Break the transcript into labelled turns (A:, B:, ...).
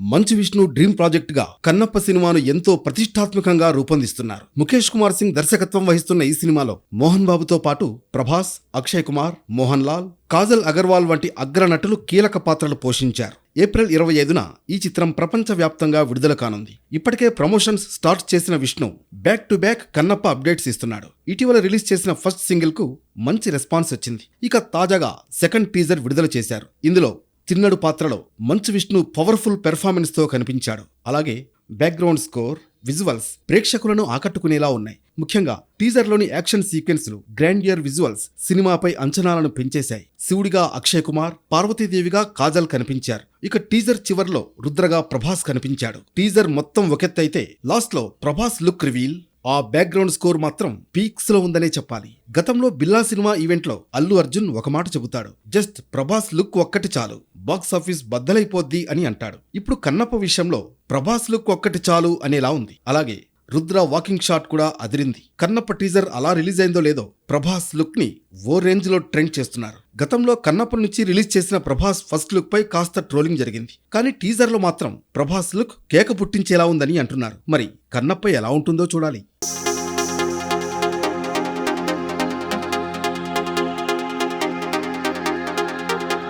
A: Manchu Vishnu dream project గా కన్నప్ప సినిమాను ఎంతో ప్రతిష్టాత్మకంగా రూపొందిస్తున్నారు. ముఖేష్ కుమార్ సింగ్ దర్శకత్వం వహిస్తున్న ఈ సినిమాలో మోహన్ బాబుతో పాటు ప్రభాస్, అక్షయ్ కుమార్, మోహన్ లాల్, కాజల్ అగర్వాల్ వంటి అగ్ర నటులు కీలక పాత్రలు పోషించారు. ఏప్రిల్ 25న ఈ చిత్రం ప్రపంచవ్యాప్తంగా విడుదల కానుంది. ఇప్పటికే ప్రమోషన్స్ స్టార్ట్ చేసిన Vishnu back to back Kannappa updates ఇస్తున్నాడు. ఇటీవల రిలీజ్ చేసిన ఫస్ట్ సింగిల్ కు మంచి రెస్పాన్స్ వచ్చింది. ఇక తాజాగా సెకండ్ టీజర్ విడుదల చేశారు. ఇందులో తిన్నడు పాత్రలో మంచు విష్ణు పవర్ఫుల్ పెర్ఫార్మెన్స్ తో కనిపించాడు. అలాగే బ్యాక్గ్రౌండ్ స్కోర్, విజువల్స్ ప్రేక్షకులను ఆకట్టుకునేలా ఉన్నాయి. ముఖ్యంగా టీజర్లోని యాక్షన్ సీక్వెన్స్లు, గ్రాండియర్ విజువల్స్ సినిమాపై అంచనాలను పెంచేశాయి. శివుడిగా అక్షయ్ కుమార్, పార్వతీదేవిగా కాజల్ కనిపించారు. ఇక టీజర్ చివర్లో రుద్రగా ప్రభాస్ కనిపించాడు. టీజర్ మొత్తం ఒకెత్తైతే లాస్ట్ లో ప్రభాస్ లుక్ రివీల్, ఆ బ్యాక్గ్రౌండ్ స్కోర్ మాత్రం పీక్స్ లో ఉందనే చెప్పాలి. గతంలో బిల్లా సినిమా ఈవెంట్ లో అల్లు అర్జున్ ఒక మాట చెబుతాడు, జస్ట్ ప్రభాస్ లుక్ ఒక్కటి చాలు, బాక్స్ ఆఫీస్ బద్దలైపోద్ది అని అంటాడు. ఇప్పుడు కన్నప్ప విషయంలో ప్రభాస్ లుక్ ఒక్కటి చాలు అనేలా ఉంది. అలాగే రుద్ర వాకింగ్ షాట్ కూడా అదిరింది. కన్నప్ప టీజర్ అలా రిలీజ్ అయిందో లేదో ప్రభాస్ లుక్ ని ఓ రేంజ్ లో ట్రెండ్ చేస్తున్నారు. గతంలో కన్నప్ప నుంచి రిలీజ్ చేసిన ప్రభాస్ ఫస్ట్ లుక్ పై కాస్త ట్రోలింగ్ జరిగింది. కానీ టీజర్ లో మాత్రం ప్రభాస్ లుక్ కేక పుట్టించేలా ఉందని అంటున్నారు. మరి కన్నప్ప ఎలా ఉంటుందో చూడాలి.